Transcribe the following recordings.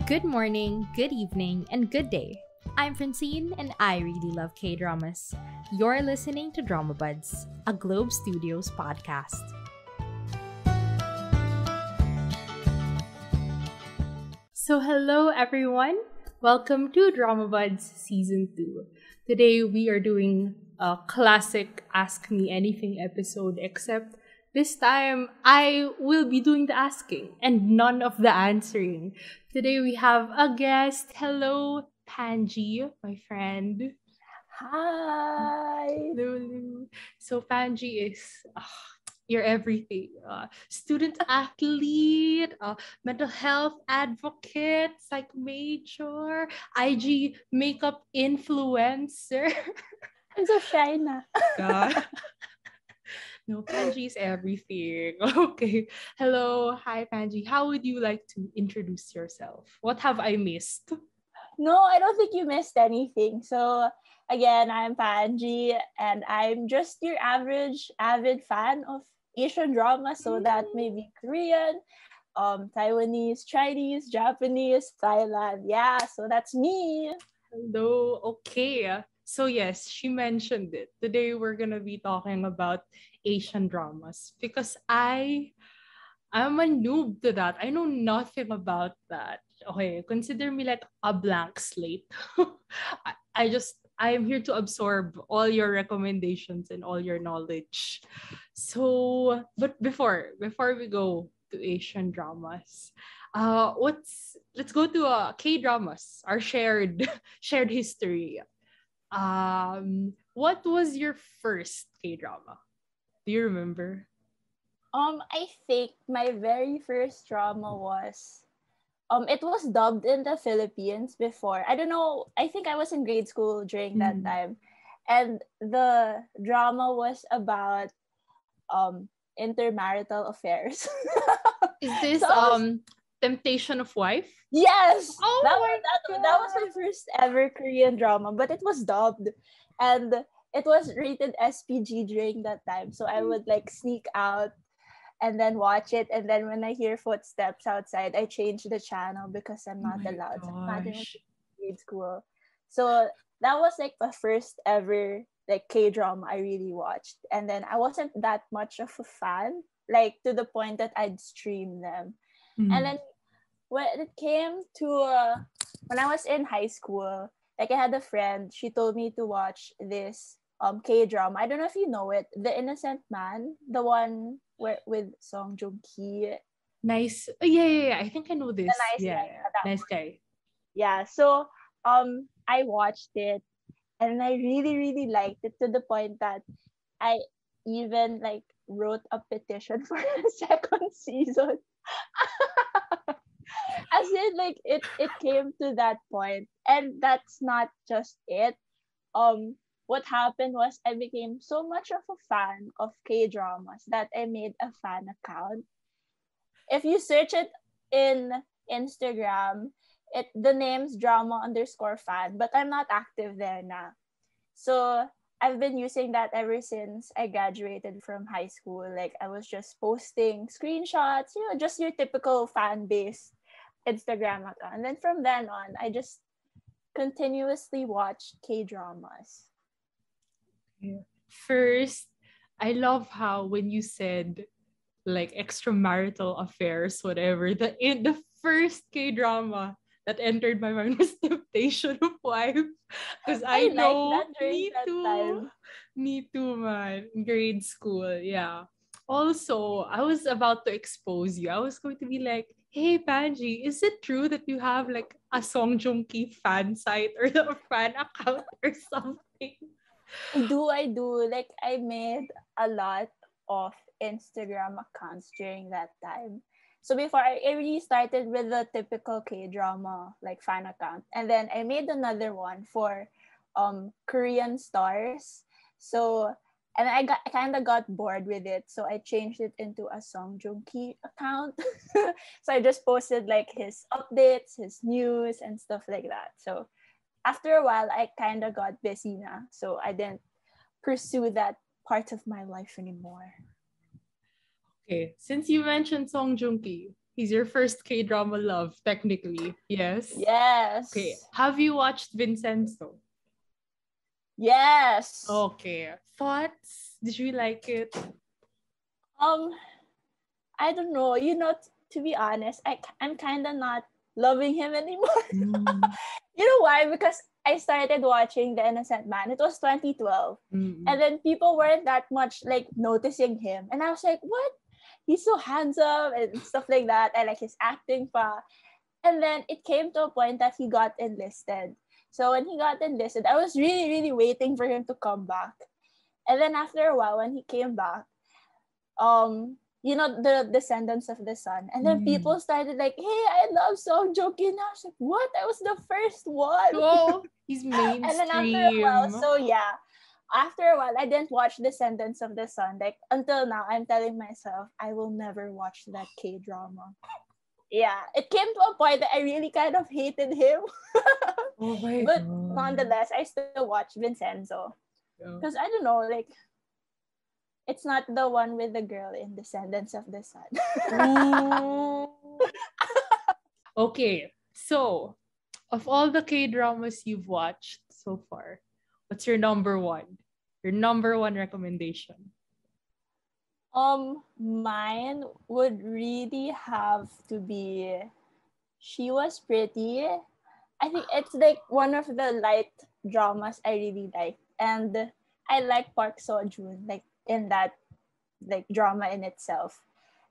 Good morning, good evening, and good day. I'm Francine and I really love K-dramas. You're listening to Dramabuds, a Globe Studios podcast. So hello everyone. Welcome to Dramabuds Season 2. Today we are doing a classic Ask Me Anything episode, except this time I will be doing the asking and none of the answering. Today we have a guest. Hello, Panjie, my friend. Hi. Hello. So Panjie is your everything. Student athlete, mental health advocate, psych major, IG makeup influencer. I'm so shy na. God. No, Panji is everything. Okay. Hello. Hi, Panji. How would you like to introduce yourself? What have I missed? No, I don't think you missed anything. So, again, I'm Panjie, and I'm just your average avid fan of Asian drama. So that may be Korean, Taiwanese, Chinese, Japanese, Thailand. Yeah, so that's me. Hello. Okay. So yes, she mentioned it. Today we're gonna be talking about Asian dramas because I'm a noob to that. I know nothing about that. Okay, consider me like a blank slate. I'm here to absorb all your recommendations and all your knowledge. So, but before we go to Asian dramas, let's go to K dramas, our shared history. What was your first K drama? Do you remember? I think my very first drama was it was dubbed in the Philippines before. I don't know. I think I was in grade school during that Mm. time. And the drama was about intermarital affairs. Is this So I was, Temptation of Wife? yes, Oh my that was my god. first ever Korean drama, but it was dubbed, and it was rated SPG during that time. So I would like sneak out and then watch it, and then when I hear footsteps outside, I change the channel because I'm Oh not my allowed. So imagine it was gosh. grade school. So that was like the first ever like K drama I really watched, and then I wasn't that much of a fan, like to the point that I'd stream them. And Mm. then when it came to when I was in high school, like I had a friend, she told me to watch this K drama. I don't know if you know it, The Innocent Man, the one where with Song Joong Ki, Nice. Oh, yeah. I think I know the this. nice Yeah, guy. yeah. Yeah, that Nice one. guy. Yeah. So I watched it and I really really liked it to the point that I even like wrote a petition for a second season. As in like it came to that point, and that's not just it. What happened was I became so much of a fan of K dramas that I made a fan account. If you search it in Instagram, it the name's drama underscore fan, but I'm not active there now. So I've been using that ever since I graduated from high school. Like I was just posting screenshots, just your typical fan base Instagram account. And then from then on, I just continuously watch K dramas. Yeah. First, I love how when you said like extramarital affairs, whatever, the first K drama that entered my mind was Temptation of Wife. Because I I like know that during that time. me too, man. Grade school, yeah. Also, I was about to expose you. I was going to be like, hey Panji, is it true that you have like a Song Joong Ki fan site or a fan account or something? I do. Like I made a lot of Instagram accounts during that time. So before I really started with the typical K drama like fan account, and then I made another one for Korean stars. So and I kind of got bored with it, so I changed it into a Song Joong Ki account. So I just posted like his updates, his news, and stuff like that. So after a while, I kind of got busy na, so I didn't pursue that part of my life anymore. Okay, since you mentioned Song Joong Ki, He's your first K-drama love, technically. Yes. Okay. Yes. Have you watched Vincenzo? Yes. Okay. Thoughts? Did you like it? Um, I don't know. To be honest, I'm kind of not loving him anymore. Mm. You know why? Because I started watching The Innocent Man. It was 2012. Mm. And then people weren't that much like noticing him. And I was like, what? He's so handsome and stuff like that. I like his acting pa. And then it came to a point that he got enlisted. So when he got enlisted, I was really, really waiting for him to come back. And then after a while, when he came back, the Descendants of the Sun, and then Mm. people started like, hey, I love Song Joong-ki. And I was like, what? I was the first one. Oh, he's And then after a while, mainstream. so yeah, after a while, I didn't watch Descendants of the Sun. Like until now, I'm telling myself I will never watch that K drama. Yeah, it came to a point that I really kind of hated him. Oh my But god. nonetheless, I still watch Vincenzo Yeah. because I don't know, like it's not the one with the girl in Descendants of the Sun. Ooh. Okay, so of all the K dramas you've watched so far, what's your number one? Your number one recommendation? Mine would really have to be She Was Pretty. I think it's like one of the light dramas I really like. And I like Park Seo Joon, like in that like drama in itself.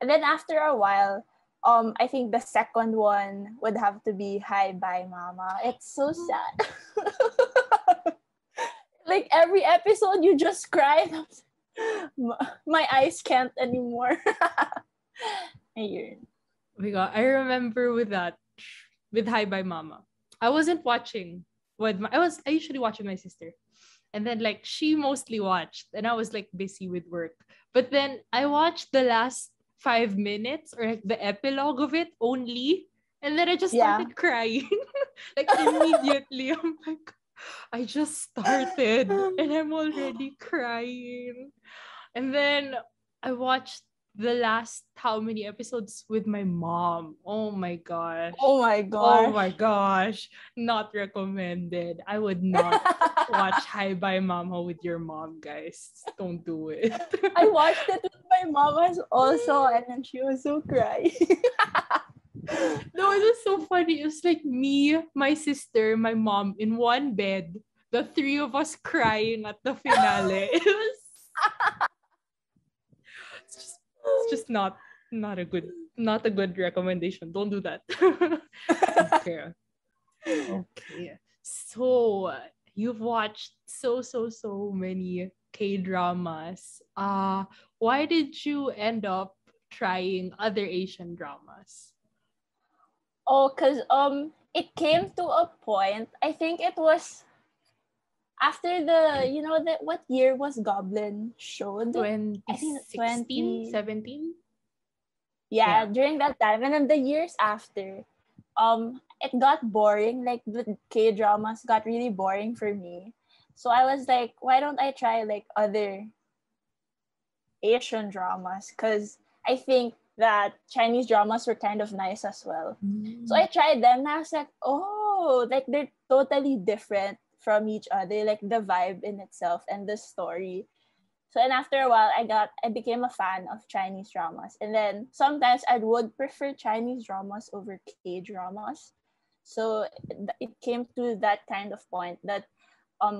And then after a while, I think the second one would have to be Hi Bye Mama. It's so sad. Like every episode you just cry. My eyes can't anymore. Ayun. Oh my god, I remember with that, with Hi Bye Mama. I wasn't watching I usually watch with my sister. And then like she mostly watched and I was like busy with work. But then I watched the last 5 minutes or like the epilogue of it only. And then I just Yeah. started crying. Like immediately. I'm like, I just started and I'm already crying. And then I watched the last how many episodes with my mom. Oh my gosh. Oh my Oh my gosh. gosh. Not recommended. I would not watch Hi Bye Mama with your mom, guys. Don't do it. I watched it with my mom also, and then she was so crying. No, it was so funny. It was like me, my sister, my mom in one bed. The three of us crying at the finale. It's just not a good recommendation. Don't do that. Okay. Okay. So you've watched so many K dramas. Why did you end up trying other Asian dramas? Oh, cause it came to a point. I think it was after the what year was Goblin showed? I think 2016, 20. 17? Yeah, Yeah. during that time, and then the years after, it got boring. Like the K dramas got really boring for me. So I was like, why don't I try like other Asian dramas? Because I think that Chinese dramas were kind of nice as well. So I tried them and I was like, oh, like they're totally different from each other, like the vibe in itself and the story. So and after a while I became a fan of Chinese dramas. And then sometimes I would prefer Chinese dramas over K dramas. So it came to that kind of point that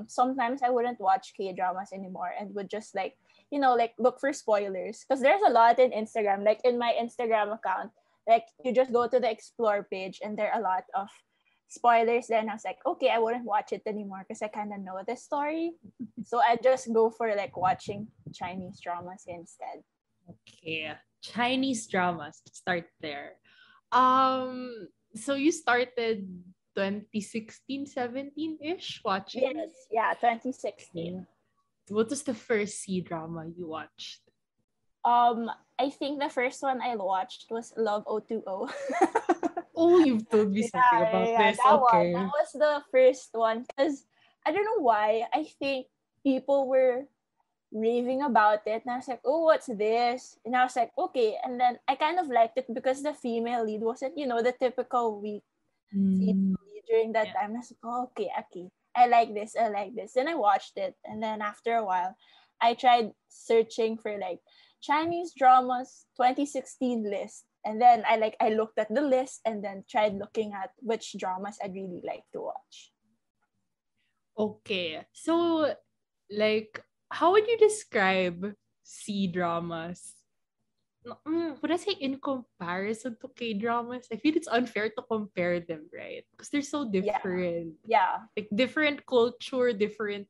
sometimes I wouldn't watch K dramas anymore and would just like like look for spoilers because there's a lot in Instagram. Like in my Instagram account, like you just go to the explore page and there are a lot of spoilers. Then I was like, okay, I wouldn't watch it anymore because I kind of know the story. So I just go for like watching Chinese dramas instead. Okay. Chinese dramas. Let's start there. So you started 2016, 17-ish watching? Yes, yeah, Okay. 2016. What was the first C drama you watched? Um, I think the first one I watched was Love 020. Oh, you've told me something about Yeah, this. that one. That Okay. was the first one because I don't know why. I think people were raving about it. And I was like, oh, what's this? And I was like, okay. And then I kind of liked it because the female lead wasn't, the typical weak female lead during that time. And I was like, oh, okay, okay. I like this. I like this. Then I watched it. And then after a while, I tried searching for like Chinese dramas 2016 list. And then I looked at the list and then tried looking at which dramas I'd really like to watch. Okay. So, like, how would you describe C-dramas? Would I say in comparison to K-dramas? I feel it's unfair to compare them, right? Because they're so different. Yeah. Like, different culture, different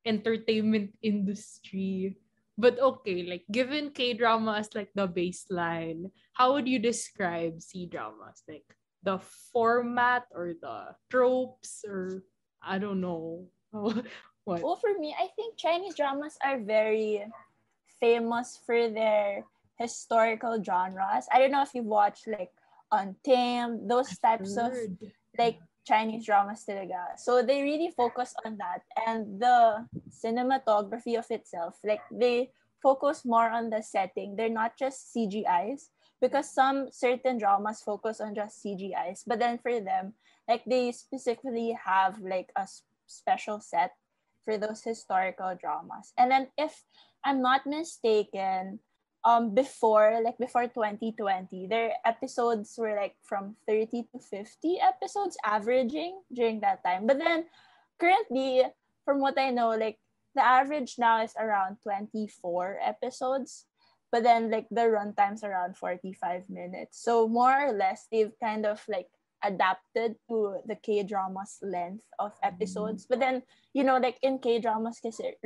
entertainment industry. But okay, like, given K-drama as like the baseline, how would you describe C-dramas? Like, the format or the tropes or I don't know. What? Well, for me, I think Chinese dramas are very famous for their historical genres. I don't know if you've watched like Untamed, those types of like Chinese dramas talaga. So they really focus on that. And the cinematography of itself, like they focus more on the setting. They're not just CGIs because some certain dramas focus on just CGIs. But then for them, like they specifically have like a special set for those historical dramas. And then if I'm not mistaken, before 2020, their episodes were like from 30 to 50 episodes averaging during that time. But then currently, from what I know, like the average now is around 24 episodes. But then like the runtime's around 45 minutes. So more or less they've kind of like adapted to the K-dramas length of episodes. But then, like in K-dramas kasi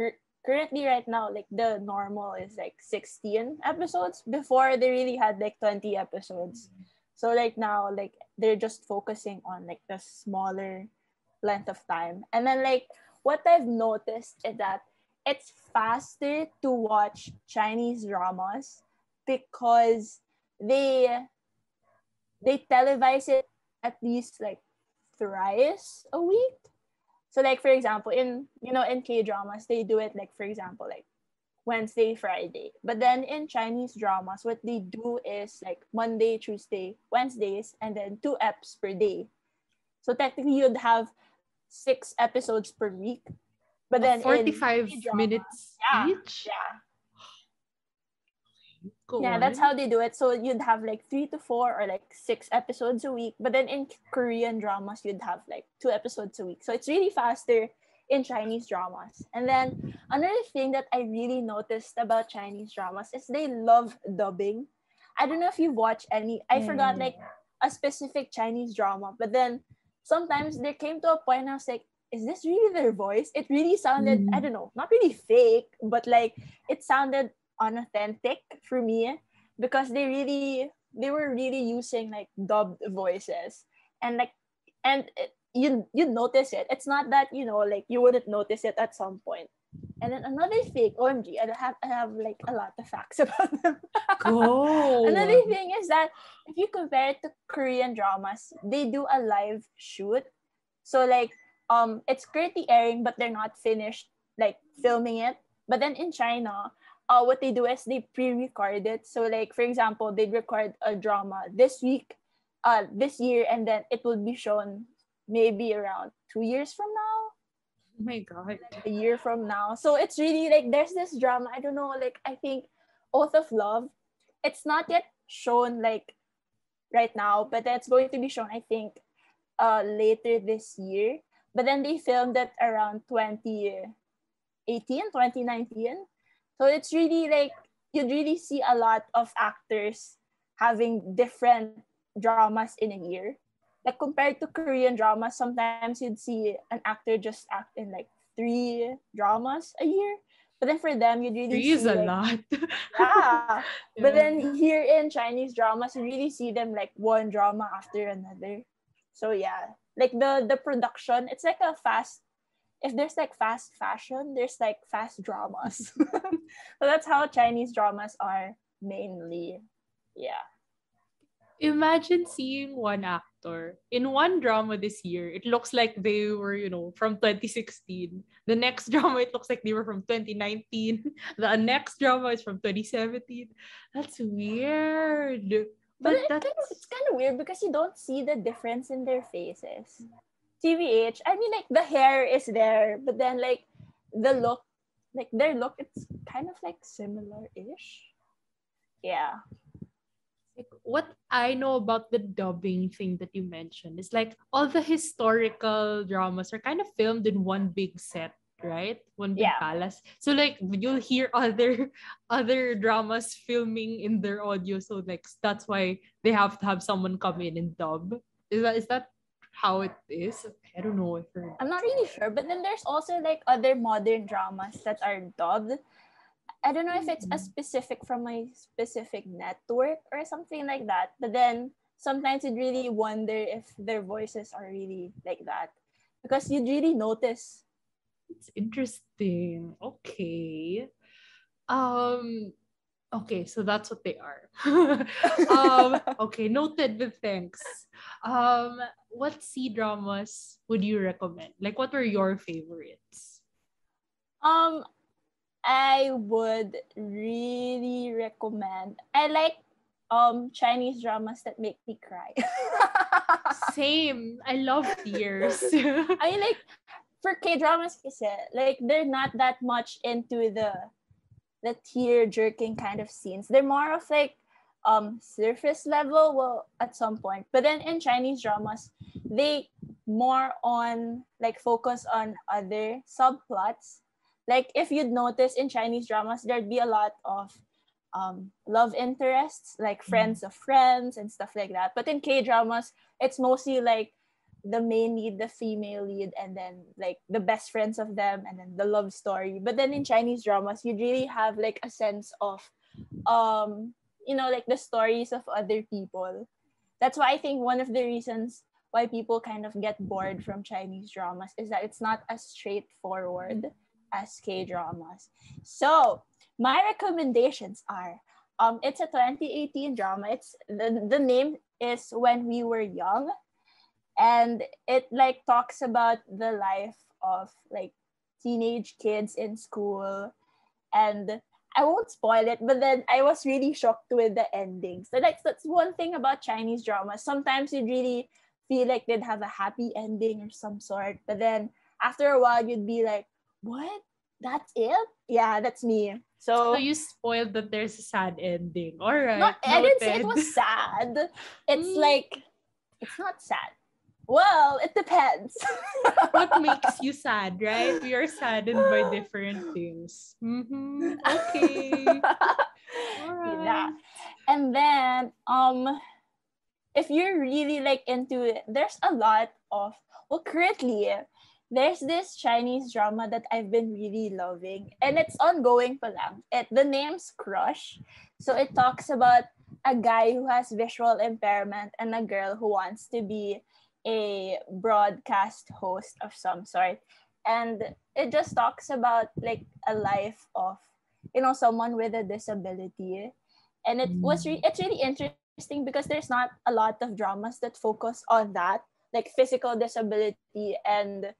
currently right now, like the normal is like 16 episodes. Before they really had like 20 episodes. So like now, like they're just focusing on like the smaller length of time. And then like what I've noticed is that it's faster to watch Chinese dramas because they televise it at least like thrice a week. So like for example, in K-dramas, they do it like for example like Wednesday, Friday. But then in Chinese dramas, what they do is like Monday, Tuesday, Wednesdays, and then 2 eps per day. So technically you'd have 6 episodes per week. But then 45 minutes each? Yeah, that's how they do it. So you'd have like 3 to 4 or like 6 episodes a week. But then in Korean dramas, you'd have like 2 episodes a week. So it's really faster in Chinese dramas. And then another thing that I really noticed about Chinese dramas is they love dubbing. I don't know if you've watched any. I forgot like a specific Chinese drama. But then sometimes there came to a point I was like, is this really their voice? It really sounded, I don't know, not really fake, but like it sounded unauthentic for me because they were really using like dubbed voices and you'd notice it. It's not that like you wouldn't notice it at some point. And then another thing, OMG, I have like a lot of facts about them. Go. Another thing is that if you compare it to Korean dramas, they do a live shoot. So like it's currently airing but they're not finished like filming it. But then in China, what they do is they pre-record it. So like for example, they'd record a drama this week, this year, and then it will be shown maybe around 2 years from now. Oh my god. Like a year from now. So it's really like there's this drama, I don't know, like I think Oath of Love. It's not yet shown like right now, but it's going to be shown I think later this year. But then they filmed it around 2019. So it's really like you'd really see a lot of actors having different dramas in a year. Like compared to Korean dramas, sometimes you'd see an actor just act in like 3 dramas a year. But then for them, you'd really 3 is see a like, lot. yeah. But then here in Chinese dramas, you really see them like one drama after another. So yeah, like the production, it's like a fast. If there's like fast fashion, there's like fast dramas. So that's how Chinese dramas are mainly. Yeah. Imagine seeing one actor. In one drama this year, it looks like they were, from 2016. The next drama, it looks like they were from 2019. The next drama is from 2017. That's weird. But But that's it's kind of weird because you don't see the difference in their faces. TVH, I mean, like the hair is there, but then like the look, like their look, it's kind of like similar-ish. Yeah. like what I know about the dubbing thing that you mentioned is like all the historical dramas are kind of filmed in one big set, right? One big Yeah. palace. So like you'll hear other dramas filming in their audio. So like that's why they have to have someone come in and dub. Is that how it is? I don't know if heard I'm that. not really sure, but then there's also like other modern dramas that are dubbed. I don't know if it's a specific from a specific network or something like that. But then sometimes you'd really wonder if their voices are really like that. Because you'd really notice. It's interesting. Okay. Um Okay, so that's what they are. Okay, noted with thanks. What C dramas would you recommend? Like, what were your favorites? Um, I would really recommend. I like Chinese dramas that make me cry. Same. I love tears. I mean, like for K dramas, kasi, like they're not that much into the tear jerking kind of scenes. They're more of like surface level, well, at some point. But then in Chinese dramas, they more on like focus on other subplots. Like if you'd notice in Chinese dramas, there'd be a lot of love interests, like friends of friends and stuff like that. But in K dramas, it's mostly like the main lead, the female lead, and then like the best friends of them, and then the love story. But then in Chinese dramas, you really have like a sense of, like the stories of other people. That's why I think one of the reasons why people kind of get bored from Chinese dramas is that it's not as straightforward as K dramas. So my recommendations are, it's a 2018 drama. It's the name is When We Were Young, and it like talks about the life of like teenage kids in school. And I won't spoil it, but then I was really shocked with the ending. So that's one thing about Chinese dramas. Sometimes you really feel like they'd have a happy ending or some sort, but then after a while you'd be like, what, that's it? Yeah, that's me. So So you spoiled that there's a sad ending. All no, right, I didn't say it noted. was sad. It's Mm, like, it's not sad. Well, it depends. what makes you sad, right? We are saddened by different things. Okay. All Yeah. right. And then if you're really like into it, there's a lot of, well, currently there's this Chinese drama that I've been really loving, and it's ongoing pa lang. The name's Crush. So it talks about a guy who has visual impairment and a girl who wants to be a broadcast host of some sort. And it just talks about like a life of, someone with a disability. And it's really interesting because there's not a lot of dramas that focus on that, like physical disability. And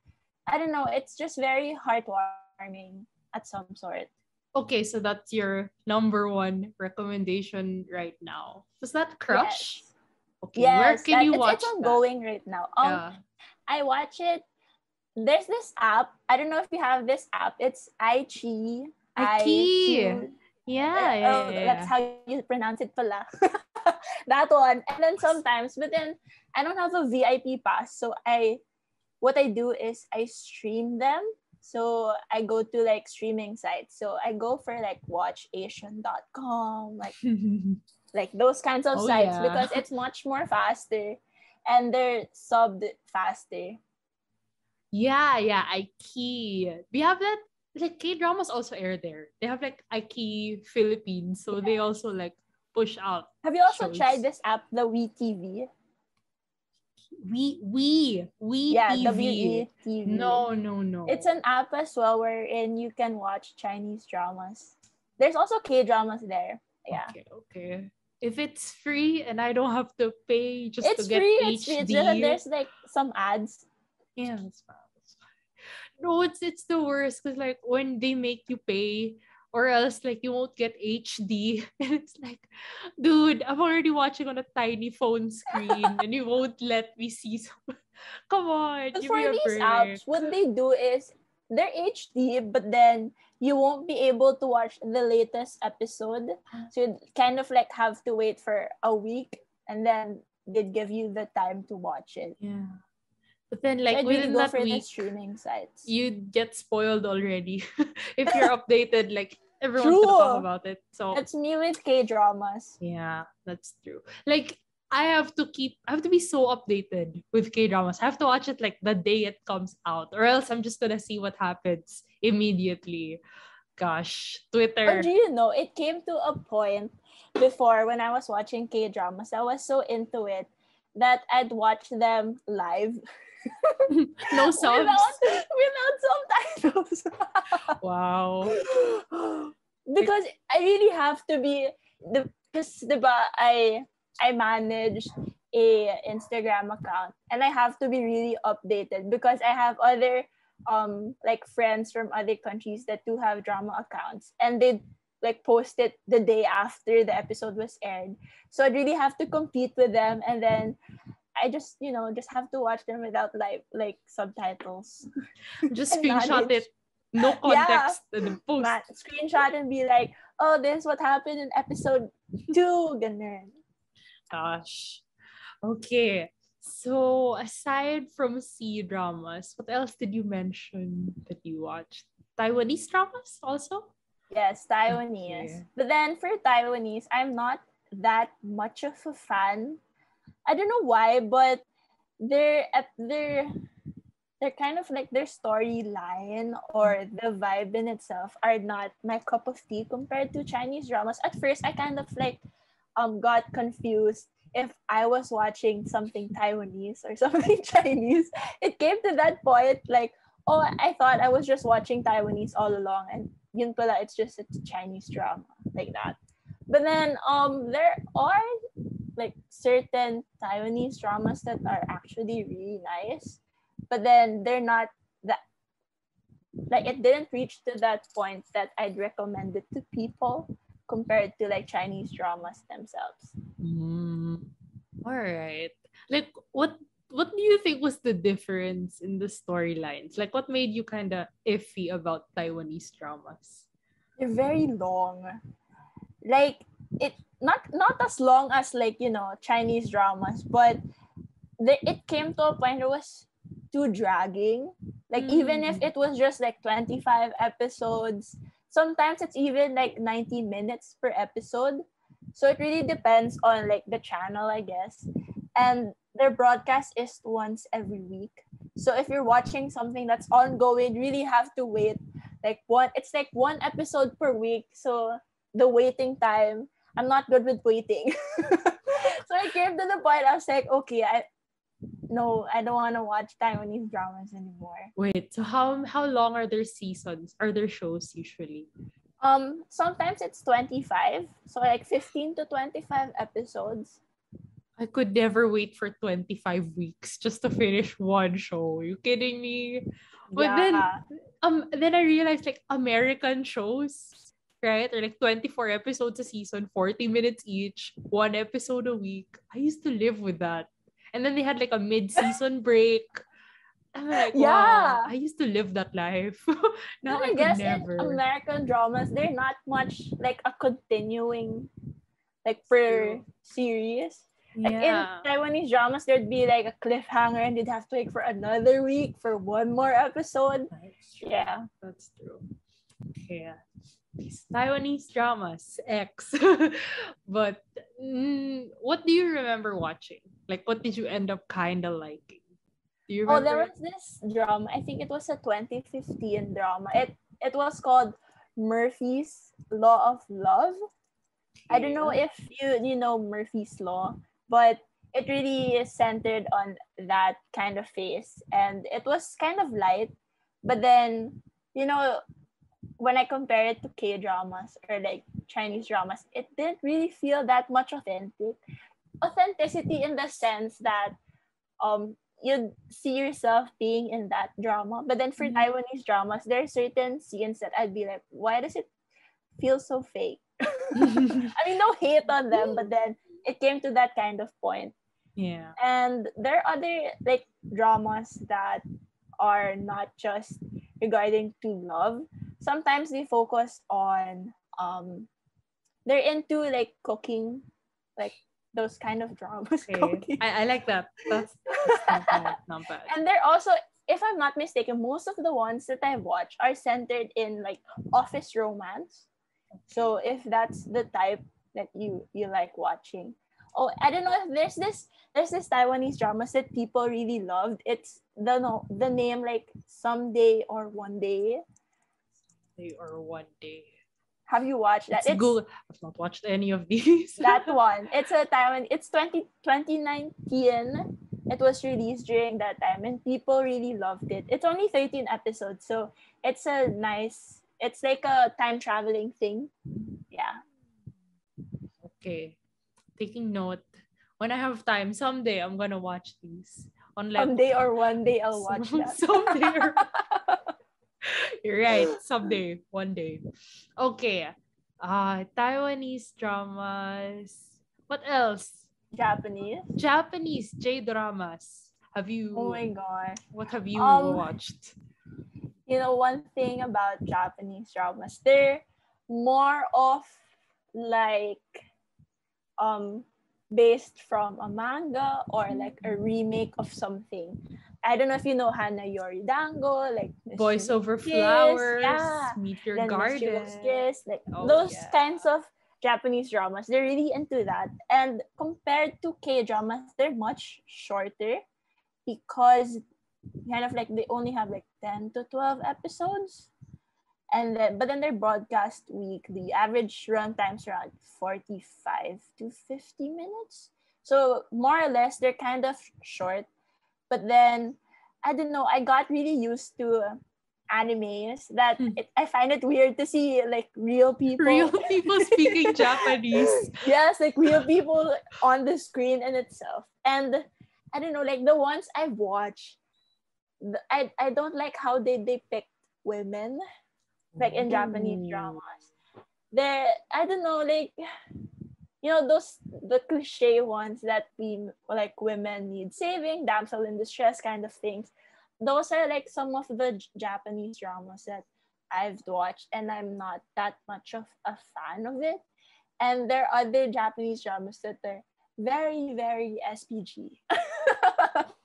I don't know, it's just very heartwarming at some sort. Okay, so that's your number one recommendation right now. Was that Yes. Crush? Okay, where Yes, can you it's watch that? ongoing right now. Yeah. I watch it. There's this app. I don't know if you have this app. It's iQIYI. Iki. IQ. Yeah, yeah, Oh, yeah, that's yeah. how you pronounce it pala. That one. And then sometimes, but then I don't have a VIP pass. So what I do is I stream them. So I go to like streaming sites. So I go for like watchasian.com, like those kinds of Oh sites, yeah. because it's much more faster and they're subbed faster. Yeah, yeah, Iki. We have that, like K-dramas also air there. They have like Iki Philippines, so they also like push out Have you also tried shows. this app, the WeTV? We Yeah, TV. WeTV. No, no, It's no. an app as well wherein you can watch Chinese dramas. There's also K dramas there. Yeah. Okay, okay. if it's free and I don't have to pay just to It's get free. It's free. It's just that HD, there's like some ads. yeah, that's fine. That's fine. No, it's the worst because like when they make you pay or else like you won't get HD and it's like, dude, I'm already watching on a tiny phone screen and you won't let me see some. Come on, But give for me a these break. apps, what they do is they're HD, but then you won't be able to watch the latest episode. So you kind of like have to wait for a week and then they'd give you the time to watch it. Yeah. But then So like I'd really within go that for the week, streaming sites. you get spoiled already. If you're updated, like everyone's gonna talk True. about it. So That's me with K-dramas. yeah, that's true. Like I have to be so updated with K-dramas. I have to watch it like the day it comes out, or else I'm just gonna see what happens immediately. Gosh, But do Twitter. you know, it came to a point before when I was watching K-dramas, I was so into it that I'd watch them live No subs. without subtitles. Wow. Like, Because I really have to be because I manage a Instagram account and I have to be really updated because I have other like friends from other countries that do have drama accounts and they like post it the day after the episode was aired. So I really have to compete with them and then I just, just have to watch them without like subtitles just and screenshot manage. it. No Yeah, context in the post. screenshot and be like, oh, this is what happened in episode 2, ganun. Gosh. Okay. So aside from C dramas, what else did you mention that you watched? Taiwanese dramas also? Yes, Taiwanese. Okay. But then for Taiwanese, I'm not that much of a fan. I don't know why, but they're kind of like their storyline or the vibe in itself are not my cup of tea compared to Chinese dramas. At first, I kind of like got confused if I was watching something Taiwanese or something Chinese. It came to that point like, oh, I thought I was just watching Taiwanese all along, and yun pala, it's just a Chinese drama like that. But then there are like certain Taiwanese dramas that are actually really nice, but then they're not that like it didn't reach to that point that I'd recommend it to people compared to like Chinese dramas themselves. Mm. All right. Like what do you think was the difference in the storylines? Like what made you kind of iffy about Taiwanese dramas? They're very long. Like it not as long as like, Chinese dramas, but it came to a point where it was too dragging. Like even if Mm. it was just like 25 episodes, sometimes it's even like 90 minutes per episode. So it really depends on like the channel, I guess. And their broadcast is once every week. So if you're watching something that's ongoing, you really have to wait like one episode per week. So the waiting time, I'm not good with waiting. So I came to the point I was like, okay, no, I don't want to watch Taiwanese dramas anymore. Wait, so how long are their seasons? Are their shows usually? Sometimes it's 25, so like 15 to 25 episodes. I could never wait for 25 weeks just to finish one show. Are you kidding me? But Yeah. then I realized like American shows, right? Or like 24 episodes a season, 40 minutes each, one episode a week. I used to live with that. And then they had like a mid-season break. I'm like, wow, Yeah. I used to live that life. Then Now I I could guess in never. American dramas, they're not much like a continuing like It's per true. series. Like in Yeah. Taiwanese dramas, there'd be like a cliffhanger and they'd have to wait for another week for one more episode. That's true. Yeah. That's true. Okay. These Taiwanese dramas, X. But what do you remember watching? Like, what did you end up kind of liking? Do you Oh, there remember? was this drama. I think it was a 2015 drama. It was called Murphy's Law of Love. I don't know Yeah. if you know Murphy's Law, but it really is centered on that kind of phase, and it was kind of light. But then, you know, when I compare it to K-dramas or like Chinese dramas, it didn't really feel that much authenticity in the sense that you'd see yourself being in that drama. But then for Taiwanese dramas, there are certain scenes that I'd be like, why does it feel so fake? I mean, no hate on them, but then it came to that kind of point. Yeah. And there are other like dramas that are not just regarding to love. Sometimes they focus on they're into like cooking, like those kind of dramas. Okay. Cooking. I like that. That's not bad. Not bad. And they're also, if I'm not mistaken, most of the ones that I watch are centered in like office romance. So if that's the type that you like watching. Oh, I don't know if there's this Taiwanese dramas that people really loved. It's the name like Someday or One Day. Someday or One Day. Have you watched that? It's good. I've not watched any of these. That one. It's a Taiwan. It's 2019. It was released during that time and people really loved it. It's only 13 episodes, so it's a nice, it's like a time traveling thing. Yeah. Okay. Taking note. When I have time, someday I'm gonna watch these. Someday or one day I'll watch that. Someday or... You're right. Someday. One day. Okay. Taiwanese dramas. What else? Japanese J-doramas. Have you... Oh my god. What have you watched? You know, one thing about Japanese dramas, they're more of like based from a manga or like a remake of something. I don't know if you know Hana Yori Dango, like Boys Over Flowers, yeah. Meet Your Then Garden. Kiss, like those kinds of Japanese dramas. They're really into that. And compared to K-dramas, they're much shorter because kind of like they only have like 10 to 12 episodes. And then, but then they're broadcast weekly. Average run times around 45 to 50 minutes. So more or less, they're kind of short. But then, I don't know, I got really used to animes that I find it weird to see like real people. Real people speaking Japanese. Yes, like real people on the screen in itself. And I don't know, like the ones I've watched, I don't like how they depict women. Like in Japanese dramas. I don't know, like, you know, the cliche ones that we, like, women need saving, damsel in distress kind of things. Those are like some of the Japanese dramas that I've watched and I'm not that much of a fan of it. And there are other Japanese dramas that are very, very SPG.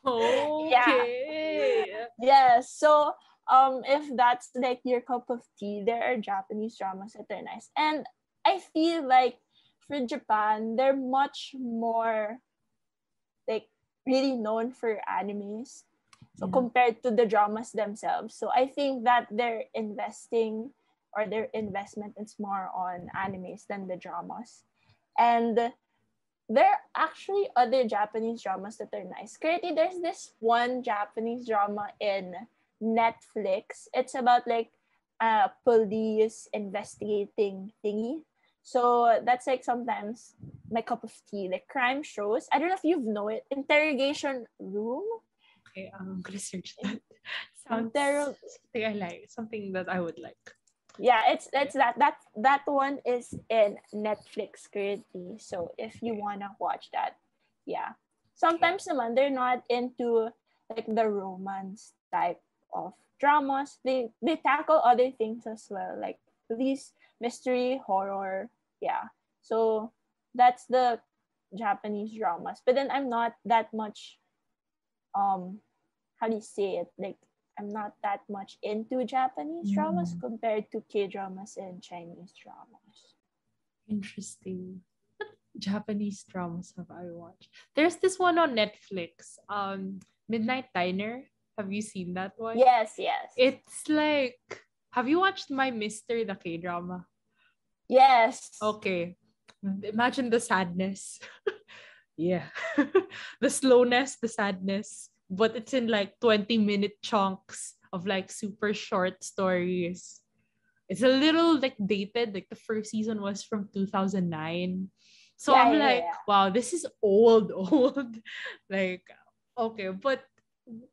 Okay. Yeah, so if that's like your cup of tea, there are Japanese dramas that are nice. And I feel like for Japan, they're much more like really known for animes. So compared to the dramas themselves. So I think that their investing or their investment is more on animes than the dramas. And there are actually other Japanese dramas that are nice. Currently, there's this one Japanese drama in Netflix. It's about like a police investigating thingy. So that's like sometimes my cup of tea, like crime shows. I don't know if you know it. Interrogation Room. Okay, I'm gonna search that. Sounds something I like, something that I would like. Yeah, it's that one is in Netflix currently. So if you wanna watch that, yeah. Sometimes naman they're not into like the romance type of dramas. They tackle other things as well, like police, mystery, horror. Yeah. So that's the Japanese dramas. But then I'm not that much how do you say it? Like I'm not that much into Japanese dramas compared to K-dramas and Chinese dramas. Interesting. What Japanese dramas have I watched? There's this one on Netflix. Midnight Diner. Have you seen that one? Yes. It's like, have you watched My Mister, the K-drama? Yes. Okay. Imagine the sadness. Yeah. The slowness, the sadness. But it's in like 20-minute chunks of like super short stories. it's a little like dated. Like the first season was from 2009. So Yeah, I'm yeah, like, yeah. wow, this is old, old. Like, okay, but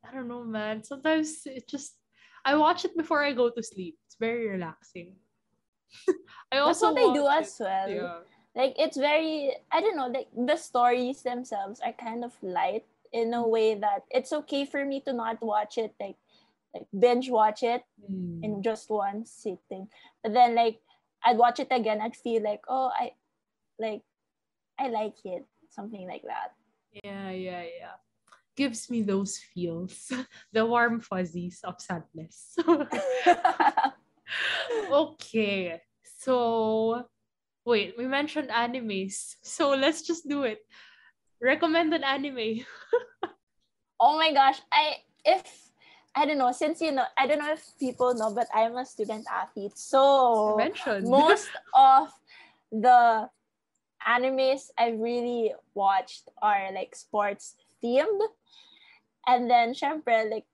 I don't know, man. Sometimes it just I watch it before I go to sleep. It's very relaxing. I That's what also I do watch it. as well. Yeah. Like it's very, I don't know, like the stories themselves are kind of light in a way that it's okay for me to not watch it like binge watch it in Mm. just one sitting. But then like I'd watch it again, I'd feel like, oh, like I like it, something like that. Yeah, yeah, yeah. Gives me those feels. The warm fuzzies of sadness. Okay. So wait, we mentioned animes. So let's just do it. Recommend an anime. Oh my gosh, if I don't know, since you know, I don't know if people know, but I'm a student athlete. You So mentioned. most of the animes I really watched are like sports themed. And then syempre, like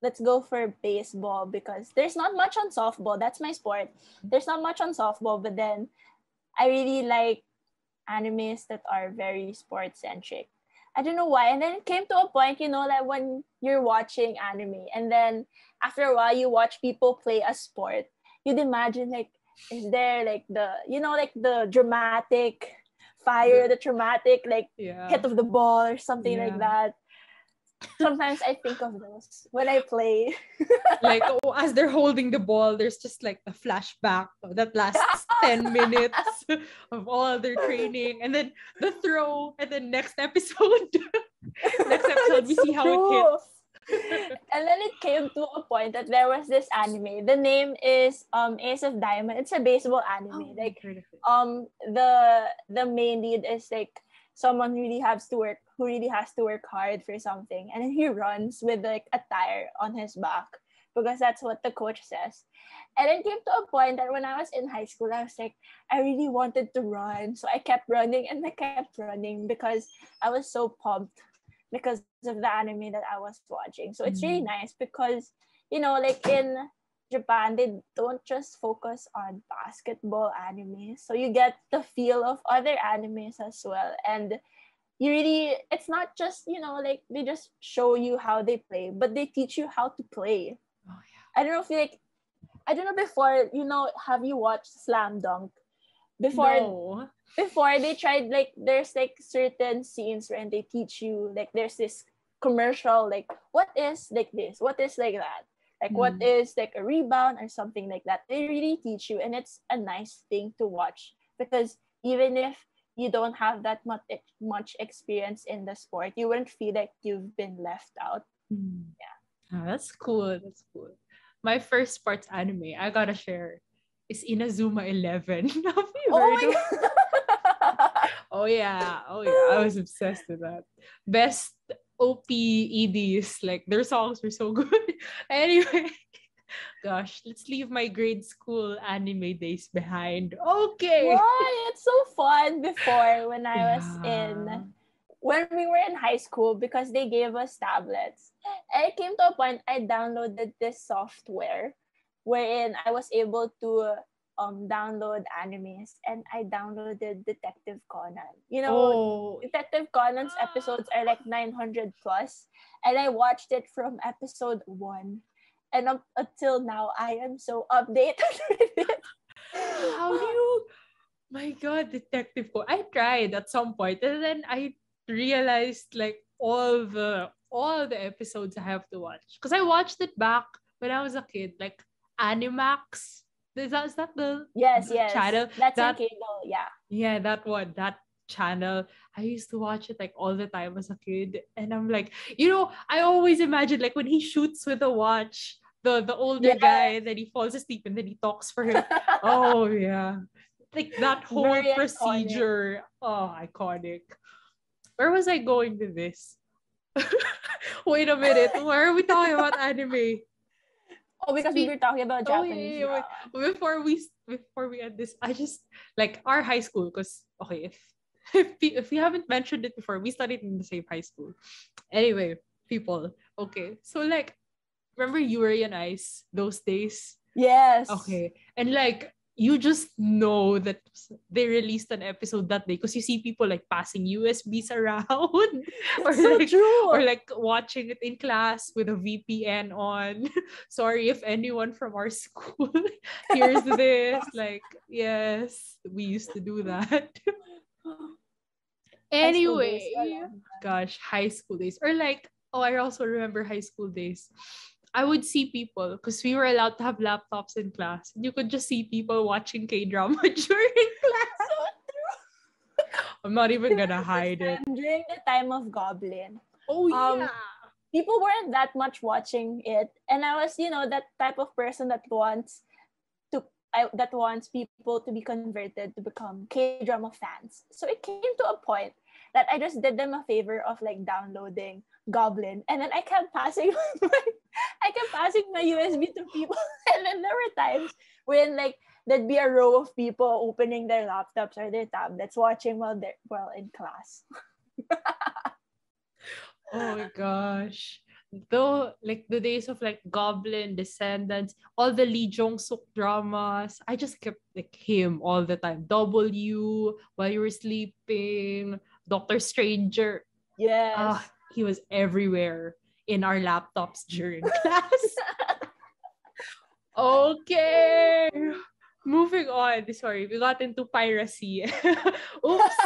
let's go for baseball because there's not much on softball. That's my sport. There's not much on softball, but then I really like animes that are very sports centric. I don't know why. And then it came to a point, you know, that when you're watching anime and then after a while you watch people play a sport, you'd imagine like, is there like the, you know, like the dramatic fire, the dramatic like Yeah. hit of the ball or something like Yeah. that. Sometimes I think of those when I play. Like as they're holding the ball, there's just like the flashback that lasts 10 minutes of all their training, and then the throw, and then next episode. Next episode we That's so see how it true. hits. And then it came to a point that there was this anime. The name is Ace of Diamond. It's a baseball Oh, anime. I've Like heard of it. the main lead is like someone who really has to work hard for something, and then he runs with like a tire on his back because that's what the coach says. And it came to a point that when I was in high school, I was like, I really wanted to run. So I kept running and I kept running because I was so pumped because of the anime that I was watching. So it's really Mm. nice because, you know, like in Japan, they don't just focus on basketball anime. So you get the feel of other animes as well. And you really, it's not just, you know, like they just show you how they play, but they teach you how to play. Oh I don't know if you like, I don't know before, you know, have you watched Slam Dunk? yeah. Before No. before they tried like there's like certain scenes where they teach you like there's this commercial like what is like this, what is like that, like what Mm. is like a rebound or something like that. They really teach you and it's a nice thing to watch because even if you don't have that much experience in the sport, you wouldn't feel like you've been left out. Mm. Yeah. Ah, that's cool. That's cool. My first sports anime, I gotta share, is Inazuma 11. Have you Oh heard of? my god. Oh yeah, oh yeah. I was obsessed with that. Best OPEDs, like their songs were so good. Anyway, gosh, let's leave my grade school anime days behind. Okay. Why? It's so fun before Yeah. when we were in high school because they gave us tablets. And it came to a point I downloaded this software wherein I was able to download animes and I downloaded Detective Conan. You know, Oh. Detective Conan's episodes are like 900 plus and I watched it from episode 1 and up until now I am so updated with it. How do you my god, Detective Co. I tried at some point and then I realized like all the episodes I have to watch. Because I watched it back when I was a kid, like Animax. Is that Yes, the yes. channel? That's in That cable. Yeah. yeah, that one, that channel. I used to watch it like all the time as a kid. And I'm like, I always imagine like when he shoots with a watch, the older Yeah. guy, and then he falls asleep and then he talks for him. Oh yeah. Like that whole Very iconic. procedure. Oh, iconic. Where was I going with this? Wait a minute. Why are we talking about anime? Oh, because we Speak. were talking about Oh yeah, Japanese yeah, wait. drama. Before we end this, I just like our high school because okay, if we haven't mentioned it before, we studied in the same high school. Anyway, people. Okay, so like remember Yuri and Ice those days? Yes. Okay. And like you just know that they released an episode that day because you see people like passing USBs around or That's so or true. like watching it in class with a VPN on. Sorry if anyone from our school hears this. Like, yes, we used to do that. High school days. I Anyway, love them. gosh, high school days. Or like, oh, I also remember high school days. I would see people because we were allowed to have laptops in class. You could just see people watching K-drama during class. So true. I'm not even There gonna was this hide it. time during the time of Goblin. Oh Um, yeah. People weren't that much watching it, and I was, that type of person that wants people to be converted to become K-drama fans. So it came to a point that I just did them a favor of like downloading Goblin, and then I kept passing my USB to people, and then there were times when like there'd be a row of people opening their laptops or their tablets watching while in class. Oh my gosh. Though like the days of like Goblin, Descendants, all the Lee Jong Suk dramas, I just kept like him all the time. W, While You Were Sleeping, Doctor Stranger. Yes. He was everywhere in our laptops during class. Okay. Moving on. Sorry, we got into piracy. Oops.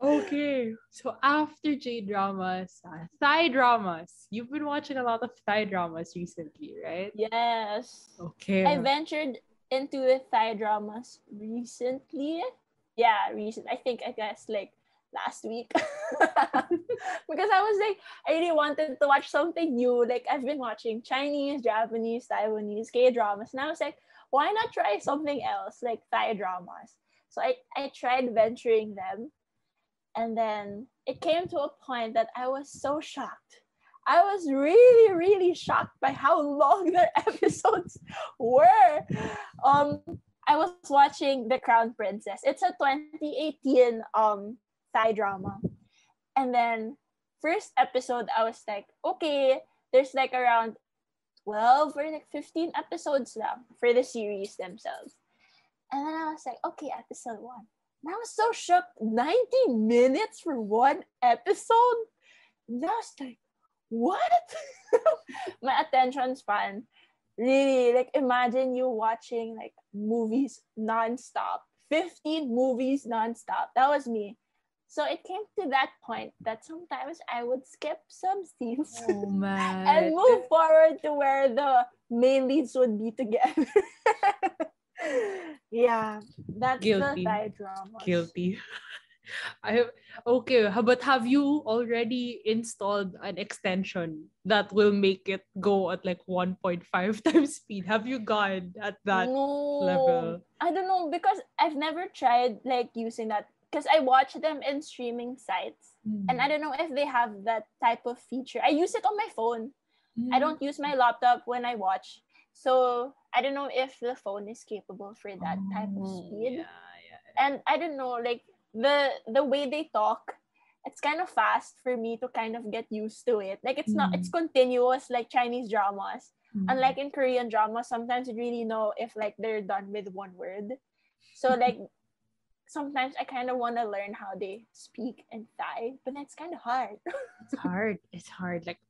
Okay. So after J dramas, Thai dramas. You've been watching a lot of Thai dramas recently, right? Yes. Okay. I ventured into the Thai dramas recently. Yeah, recent. I guess like last week. Because I was like, I really wanted to watch something new. Like I've been watching Chinese, Japanese, Taiwanese, K-dramas. And I was like, why not try something else like Thai dramas? So I tried venturing them. And then it came to a point that I was so shocked. I was really, really shocked by how long their episodes were. I was watching The Crown Princess. It's a 2018 Thai drama. And then first episode I was like, okay, there's like around 12 or like 15 episodes lang for the series themselves. And then I was like, okay, episode 1. And I was so shocked. 90 minutes for one episode? And I was like, what? My attention span really, like, imagine you watching like movies nonstop. 15 movies nonstop. That was me. So it came to that point that sometimes I would skip some scenes Oh and man. move forward to where the main leads would be together. Yeah, that's the Guilty. Thai dramas. Guilty. I okay, but have you already installed an extension that will make it go at like 1.5 times speed? Have you gone at that No, level? I don't know because I've never tried like using that because I watch them in streaming sites and I don't know if they have that type of feature. I use it on my phone. I don't use my laptop when I watch. So I don't know if the phone is capable for that type of Oh, speed. yeah. And I don't know, like the way they talk, it's kind of fast for me to kind of get used to it. Like it's continuous like Chinese dramas. Unlike in Korean dramas, sometimes you really know if like they're done with one word. So like sometimes I kind of want to learn how they speak in Thai, but it's kind of hard. It's hard. It's hard. Like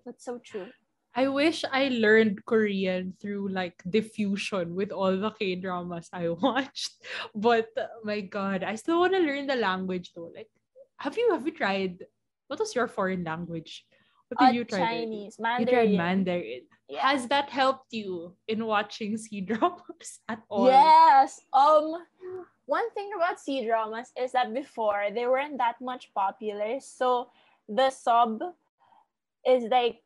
That's so true. I wish I learned Korean through like diffusion with all the K dramas I watched. But my God, I still want to learn the language though. Like, have you tried? What was your foreign language? What did you try learning? Chinese, You tried Mandarin. Mandarin. Yeah. Has that helped you in watching C dramas at all? Yes. One thing about C dramas is that before they weren't that much popular, so the sub is like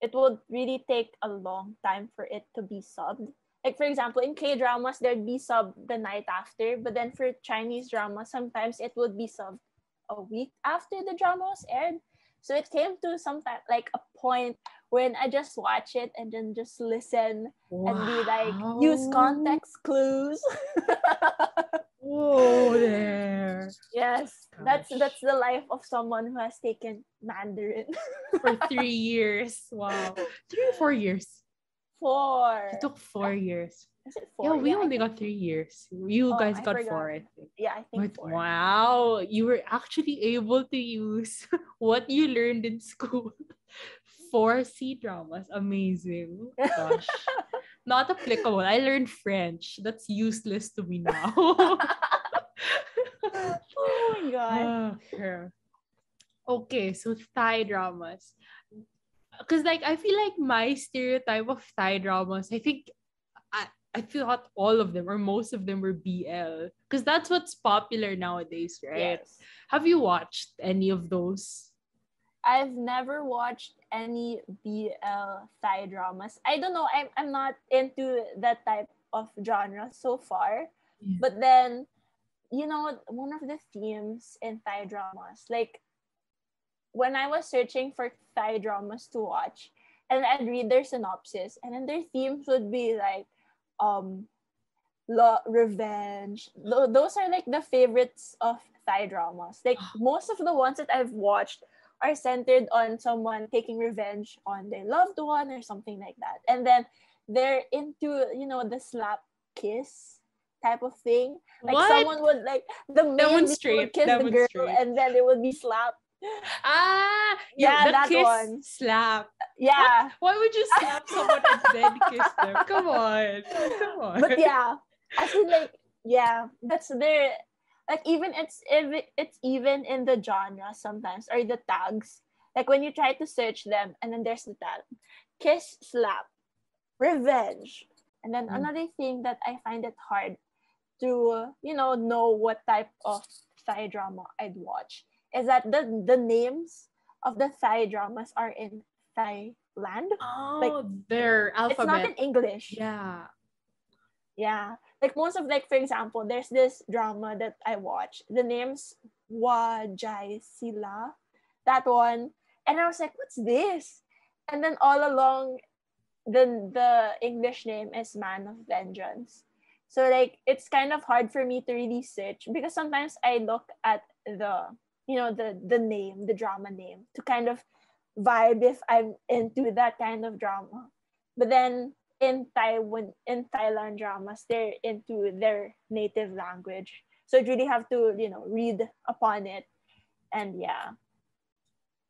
it would really take a long time for it to be subbed. Like for example, in K dramas there'd be sub the night after, but then for Chinese dramas sometimes it would be subbed a week after the drama was aired. So it came to sometime like a point when I just watch it and then just listen and be like use Wow. context clues. Whoa there. Yes. that's Gosh. the life of someone who has taken Mandarin. For 3 years. Wow. 3 or 4 years. He Four. took 4 years. Is it Yeah, four? we Yeah, I only think. got 3 years. You Oh, guys I got forgot. four, I think. Yeah, I think But four. wow, you were actually able to use what you learned in school for C dramas. Amazing. Gosh. Not applicable. I learned French. That's useless to me now. Oh my god. Okay. Okay, so Thai dramas. Because like I feel like my stereotype of Thai dramas, I thought all of them or most of them were BL. Because that's what's popular nowadays, right? Yes. Have you watched any of those? I've never watched any BL Thai dramas. I don't know. I'm not into that type of genre so far. Yeah. But then, one of the themes in Thai dramas, like when I was searching for Thai dramas to watch, and I'd read their synopsis, and then their themes would be like, um, revenge. Those are like the favorites of Thai dramas. Like most of the ones that I've watched are centered on someone taking revenge on their loved one or something like that. And then they're into, the slap kiss type of thing. Like What? someone would like the main lead would Demonstrate. kiss the girl Demonstrate. and then they would be slapped. Ah, you Yeah, the that kiss one. slap. What? Yeah. Why would you slap someone and then kiss them? Come on. Come on. But yeah, as in like yeah, that's their like even it's even in the genre sometimes or the tags. Like when you try to search them and then there's the tag. Kiss, slap, revenge. And then another thing that I find it hard to, know what type of Thai drama I'd watch is that the names of the Thai dramas are in Thailand. Like Oh, their it's not in alphabet. English. Yeah. Yeah. Like most of like for example, there's this drama that I watched. The name's Wajai Sila. That one. And I was like, what's this? And then all along the English name is Man of Vengeance. So like it's kind of hard for me to really search because sometimes I look at the name, the drama name to kind of vibe if I'm into that kind of drama. But then in Thailand dramas, they're into their native language. So you really have to, read upon it. And yeah.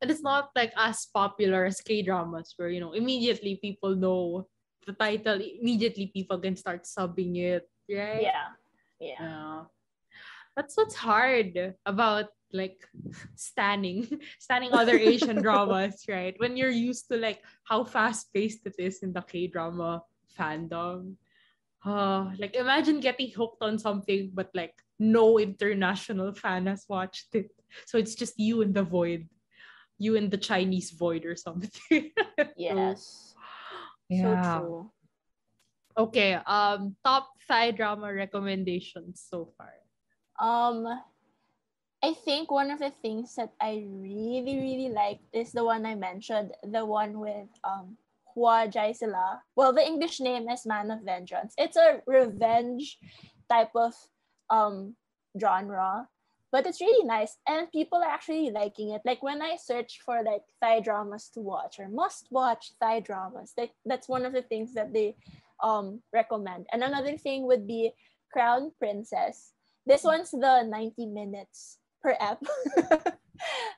And it's not like as popular as K dramas where, immediately people know the title, immediately people can start subbing it, right? Yeah. Yeah. Yeah. That's what's hard about like standing other Asian dramas, right? When you're used to like how fast paced it is in the K drama fandom. Like imagine getting hooked on something but like no international fan has watched it. So it's just you in the void. You in the Chinese void or something. So Yes. So yeah. true. Okay. Top Thai drama recommendations so far. Um, I think one of the things that I really, really like is the one I mentioned, the one with Hua Jai Sila. Well, the English name is Man of Vengeance. It's a revenge type of um genre, but it's really nice and people are actually liking it. Like when I search for like Thai dramas to watch or must watch Thai dramas, that's one of the things that they recommend. And another thing would be Crown Princess. This one's the 90 minutes per ep.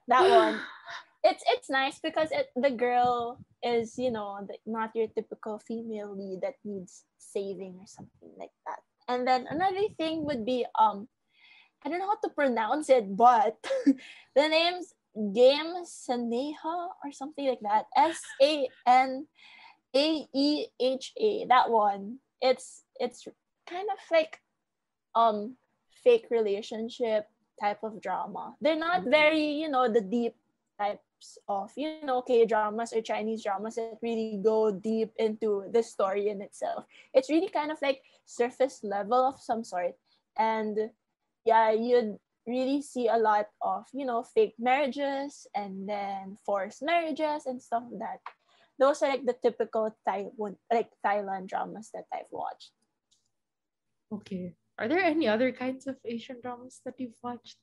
That one. It's nice because the girl is, not your typical female lead that needs saving or something like that. And then another thing would be I don't know how to pronounce it, but the name's Game Saneha or something like that. Sanaeha. That one. It's kind of like fake relationship type of drama. They're not very, the deep types of, K dramas or Chinese dramas that really go deep into the story in itself. It's really kind of like surface level of some sort. And yeah, you'd really see a lot of, fake marriages and then forced marriages and stuff like that. Those are like the typical Thailand dramas that I've watched. Okay. Are there any other kinds of Asian dramas that you've watched?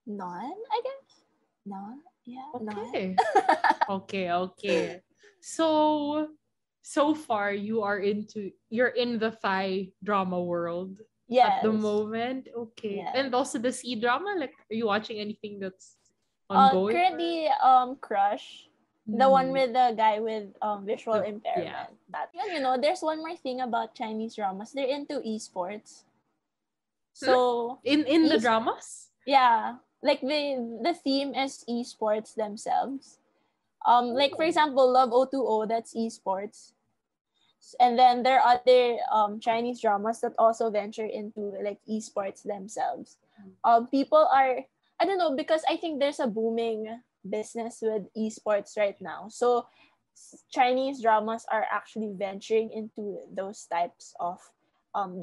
None, I guess. No, yeah, none. Okay. Okay. So so far you're in the Thai drama world at the Yes, moment. Okay. And yes. also the C drama, like are you watching anything that's ongoing or Currently, Crush, the one hmm, with the guy with visual yeah. impairment. That yun, there's one more thing about Chinese dramas. They're into esports. Hmm? So, In the es dramas? yeah, like the theme is esports themselves. Like for Oh. example, Love 020, that's esports. And then there are other Chinese dramas that also venture into like esports themselves. People are, I don't know, because I think there's a booming business with esports right now. So Chinese dramas are actually venturing into those types of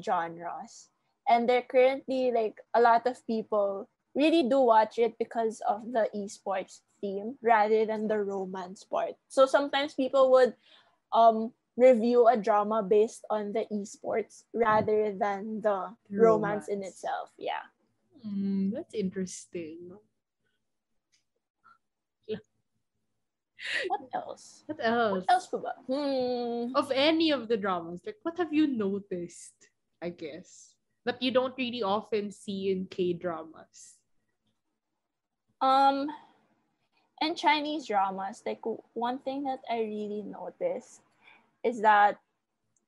genres. And they're currently like a lot of people really do watch it because of the esports theme rather than the romance part. So sometimes people would review a drama based on the esports rather than the romance in Romance. itself. Yeah. Hmm, that's interesting. What else? What What else? else pa ba? Of any of the dramas, like what have you noticed, I guess, that you don't really often see in K dramas? Um, and Chinese dramas, like one thing that I really noticed is that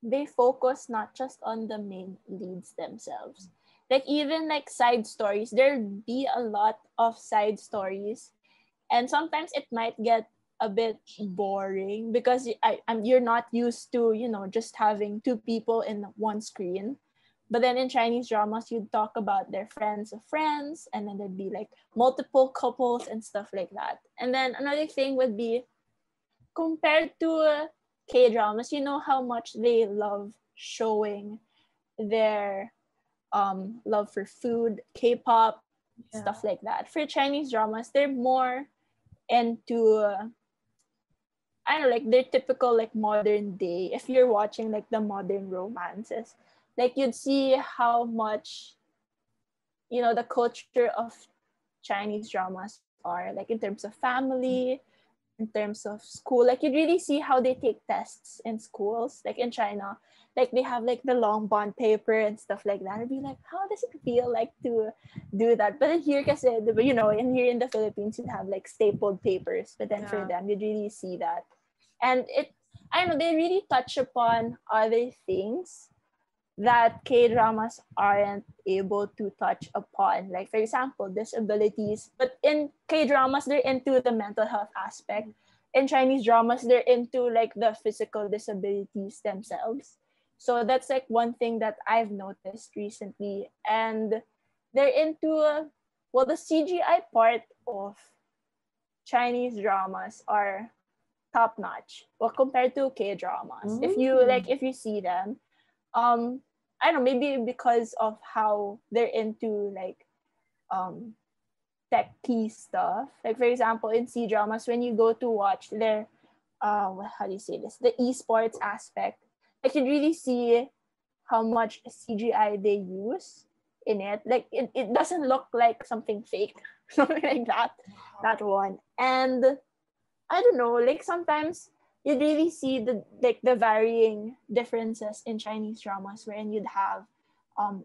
they focus not just on the main leads themselves. Like even like side stories, there be a lot of side stories, and sometimes it might get a bit boring because you're not used to just having two people in one screen. But then in Chinese dramas, you'd talk about their friends of friends, and then there'd be like multiple couples and stuff like that. And then another thing would be, compared to K dramas, you know how much they love showing their love for food, K-pop, Yeah. stuff like that. For Chinese dramas, they're more into I don't know, like their typical like modern day. If you're watching like the modern romances, like you'd see how much the culture of Chinese dramas are, like in terms of family, in terms of school. Like you really see how they take tests in schools, like in China. Like they have like the long bond paper and stuff like that. I'd be like, how does it feel like to do that? But then here, kasi, in here in the Philippines, you'd have like stapled papers. But then for Yeah. them, you'd really see that. And I don't know, they really touch upon other things that K dramas aren't able to touch upon. Like, for example, disabilities. But in K dramas, they're into the mental health aspect. In Chinese dramas, they're into like the physical disabilities themselves. So that's like one thing that I've noticed recently. And they're into, well, the CGI part of Chinese dramas are top notch. Well, compared to K dramas, Oh. if you see them, um I don't know, maybe because of how they're into like um techy stuff. Like for example, in C dramas, when you go to watch their how do you say this, the esports aspect, like you really see how much CGI they use in it. Like it doesn't look like something fake, something like that. That one. And I don't know, like sometimes you really see the varying differences in Chinese dramas, wherein you'd have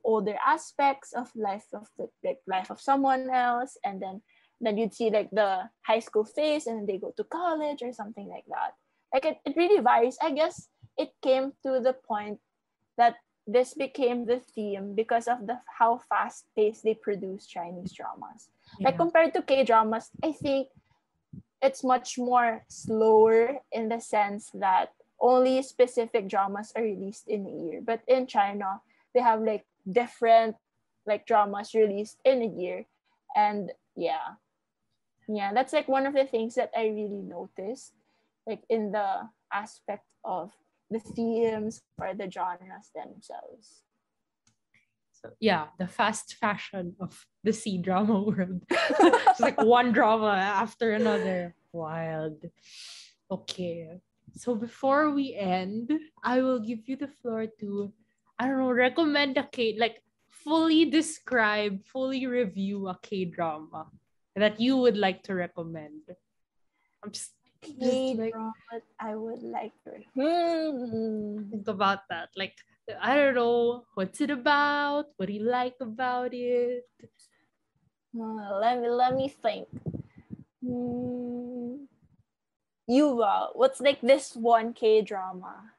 older aspects of life of the like life of someone else, and then you'd see like the high school phase, and then they go to college or something like that. Like it really varies. I guess it came to the point that this became the theme because of the how fast paced they produce Chinese dramas. Like Yeah. compared to K dramas, I think it's much more slower in the sense that only specific dramas are released in a year. But in China, they have like different like dramas released in a year. And yeah, that's like one of the things that I really noticed, like in the aspect of the themes or the genres themselves. So yeah, the fast fashion of the C drama world. It's like one drama after another. Wild. Okay. So before we end, I will give you the floor to, I don't know, recommend a K, like fully describe, fully review a K-drama that you would like to recommend? I'm just like K-drama I would like to. think about that. Like, I don't know, what's it about? What do you like about it? Let me think. Hmm. What's like this one K-drama?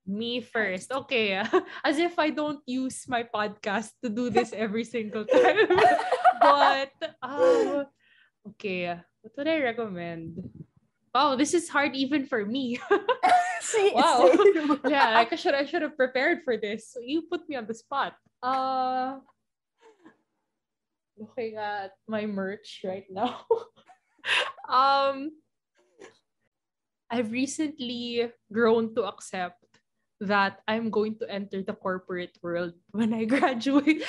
Me first. Okay. As if I don't use my podcast to do this every single time. But okay. What would I recommend? Wow, this is hard even for me. See, Wow. same. Yeah, like I should have prepared for this. So you put me on the spot. Looking at my merch right now. um I've recently grown to accept that I'm going to enter the corporate world when I graduate.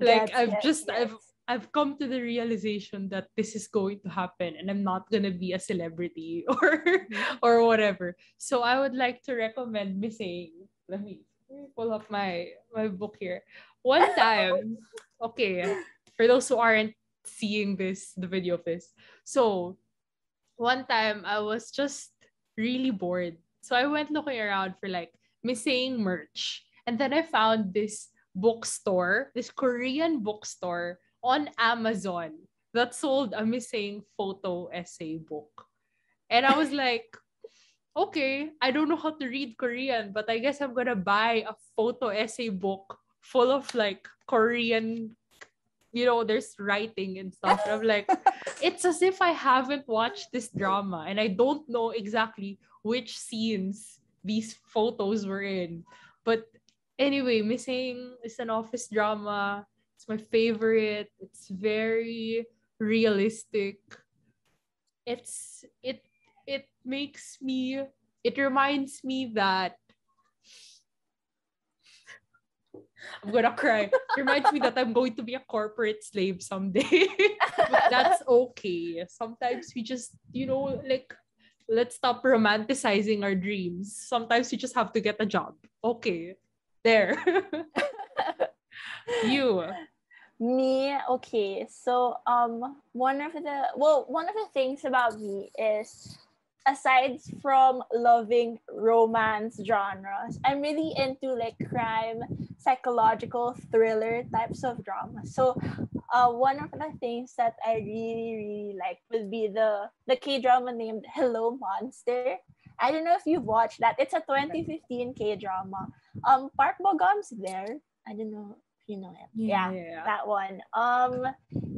Like I've come to the realization that this is going to happen and I'm not gonna be a celebrity or whatever. So I would like to recommend missing. Let me pull up my book here. One time, okay, for those who aren't seeing the video of this. So one time I was just really bored. So I went looking around for like missing merch. And then I found this bookstore, this Korean bookstore on Amazon that sold a missing photo essay book. And I was like, okay, I don't know how to read Korean, but I guess I'm gonna buy a photo essay book full of like Korean, there's writing and stuff. And I'm like, it's as if I haven't watched this drama and I don't know exactly which scenes these photos were in. But anyway, Missing is an office drama. It's my favorite. It's very realistic. It makes me it reminds me that I'm gonna cry. It reminds me that I'm going to be a corporate slave someday. But that's okay. Sometimes we just, like, let's stop romanticizing our dreams. Sometimes we just have to get a job. Okay. There. You. Me, okay. So one of the things about me is, aside from loving romance genres, I'm really into like crime, psychological thriller types of drama. So one of the things that I really, really like would be the K-drama named Hello Monster. I don't know if you've watched that. It's a 2015 K-drama. Park Bogam's there. I don't know if you know him. Yeah, Yeah. that one.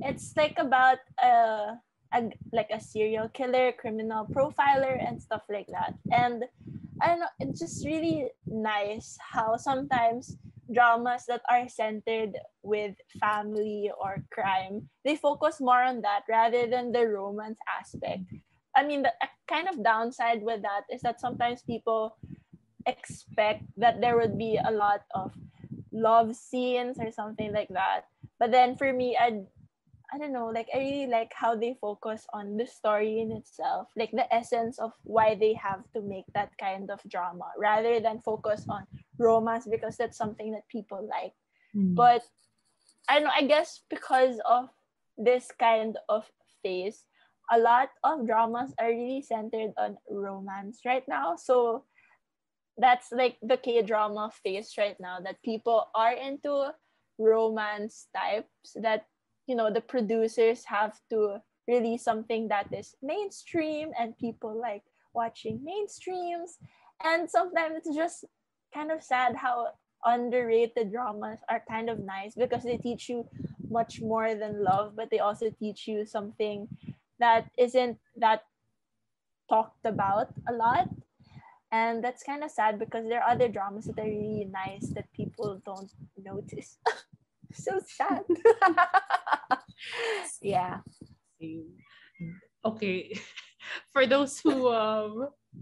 It's like about like a serial killer, criminal profiler, and stuff like that. And I don't know, it's just really nice how sometimes dramas that are centered with family or crime, they focus more on that rather than the romance aspect. I mean, the kind of downside with that is that sometimes people expect that there would be a lot of love scenes or something like that. But then for me, I don't know, like I really like how they focus on the story in itself, like the essence of why they have to make that kind of drama rather than focus on romance because that's something that people like. But I don't know, I guess because of this kind of phase, a lot of dramas are really centered on romance right now. So that's like the K-drama phase right now, that people are into romance types, that the producers have to release something that is mainstream and people like watching mainstreams. And sometimes it's just kind of sad how underrated dramas are kind of nice because they teach you much more than love, but they also teach you something that isn't that talked about a lot. And that's kind of sad because there are other dramas that are really nice that people don't notice. So sad. Yeah. Okay. For those who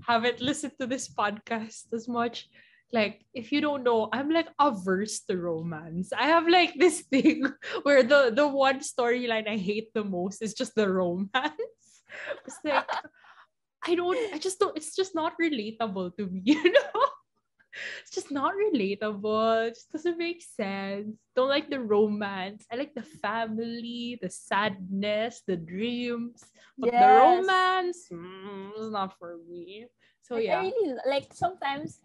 haven't listened to this podcast as much, like if you don't know, I'm like averse to romance. I have like this thing where the one storyline I hate the most is just the romance. It's like I just don't, it's just not relatable to me, you know? It's just not relatable. It just doesn't make sense. Don't like the romance. I like the family, the sadness, the dreams. But the Yes. romance, is not for me. So Like I yeah. really like sometimes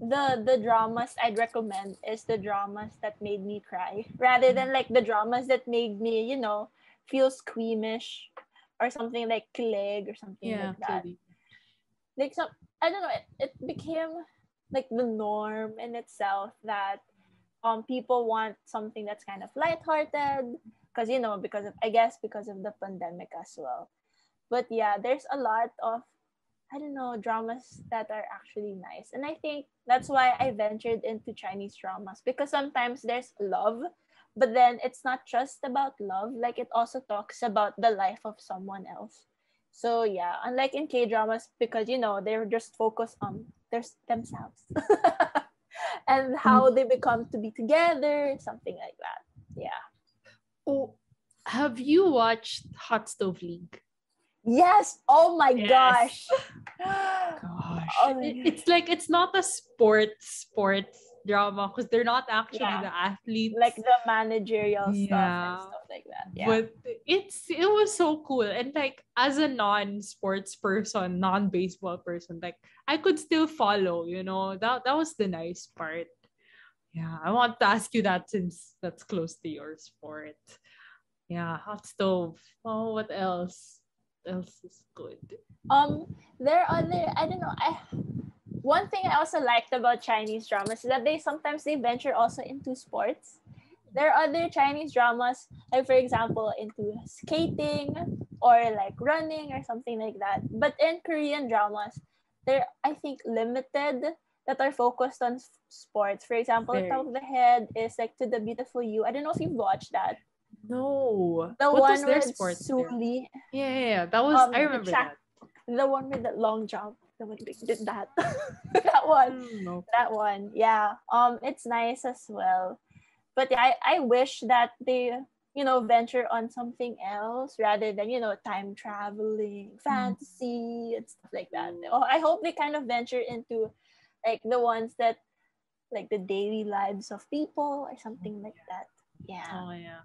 the dramas I'd recommend is the dramas that made me cry rather than like the dramas that made me, feel squeamish or something like kilig or something Yeah, like that. actually. Like some I don't know, it became like the norm in itself that people want something that's kind of lighthearted because because of I guess because of the pandemic as well. But yeah, there's a lot of I don't know, dramas that are actually nice. And I think that's why I ventured into Chinese dramas because sometimes there's love, but then it's not just about love, like it also talks about the life of someone else. So yeah, unlike in K dramas, because they're just focused on themselves and how they become to be together, something like that. Yeah. Oh, have you watched Hot Stove League? Yes. Oh my Yes. gosh. Gosh. Oh my gosh. It's like it's not a sports drama because they're not actually Yeah. the athletes. Like the managerial stuff and Yeah. stuff like that. Yeah. But it was so cool. And like as a non-sports person, non-baseball person, like I could still follow, That was the nice part. Yeah. I want to ask you that since that's close to your sport. Yeah, hot stove. Oh, what else? What else is good? There are other I don't know. One thing I also liked about Chinese dramas is that they venture also into sports. There are other Chinese dramas, like for example, into skating or like running or something like that. But in Korean dramas, they're I think limited that are focused on sports. For example, top Very. of the head is like To the Beautiful You. I don't know if you've watched that. No. The What was one their with sports there? Suli, Yeah. That was I the remember track, that. the one with the long jump, the one that did that, that one, No. that one, yeah. It's nice as well. But yeah, I wish that they venture on something else rather than time traveling, fantasy, and stuff like that. Oh, I hope they kind of venture into like the ones that like the daily lives of people or something like that. Yeah. Oh yeah.